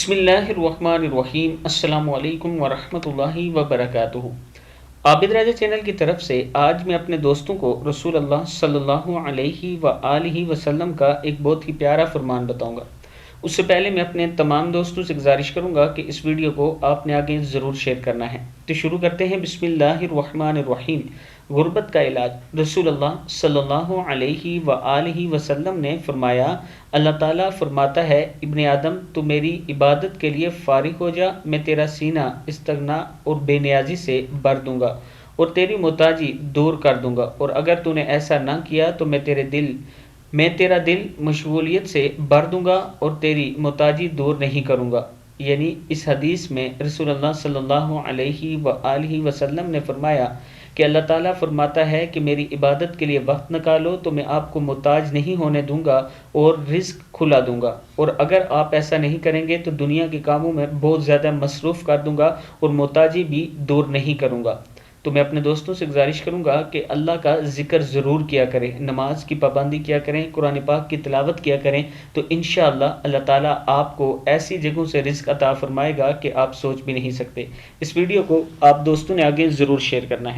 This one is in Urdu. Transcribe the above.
بسم اللہ الرحمن الرحیم۔ السلام علیکم ورحمۃ اللہ وبرکاتہ۔ عابد راجہ چینل کی طرف سے آج میں اپنے دوستوں کو رسول اللہ صلی اللہ علیہ وآلہ وسلم کا ایک بہت ہی پیارا فرمان بتاؤں گا۔ اس سے پہلے میں اپنے تمام دوستوں سے گزارش کروں گا کہ اس ویڈیو کو آپ نے آگے ضرور شیئر کرنا ہے۔ تو شروع کرتے ہیں۔ بسم اللہ الرحمن الرحیم۔ غربت کا علاج۔ رسول اللہ صلی اللہ علیہ وآلہ وسلم نے فرمایا، اللہ تعالیٰ فرماتا ہے، ابن آدم تو میری عبادت کے لیے فارغ ہو جا، میں تیرا سینہ استغنا اور بے نیازی سے بھر دوں گا اور تیری محتاجی دور کر دوں گا، اور اگر تو نے ایسا نہ کیا تو میں تیرا دل مشغولیت سے بھر دوں گا اور تیری محتاجی دور نہیں کروں گا۔ یعنی اس حدیث میں رسول اللہ صلی اللہ علیہ وآلہ وسلم نے فرمایا کہ اللہ تعالیٰ فرماتا ہے کہ میری عبادت کے لیے وقت نکالو تو میں آپ کو محتاج نہیں ہونے دوں گا اور رزق کھلا دوں گا، اور اگر آپ ایسا نہیں کریں گے تو دنیا کے کاموں میں بہت زیادہ مصروف کر دوں گا اور محتاجی بھی دور نہیں کروں گا۔ تو میں اپنے دوستوں سے گزارش کروں گا کہ اللہ کا ذکر ضرور کیا کریں، نماز کی پابندی کیا کریں، قرآن پاک کی تلاوت کیا کریں، تو انشاءاللہ اللہ تعالیٰ آپ کو ایسی جگہوں سے رزق عطا فرمائے گا کہ آپ سوچ بھی نہیں سکتے۔ اس ویڈیو کو آپ دوستوں نے آگے ضرور شیئر کرنا ہے۔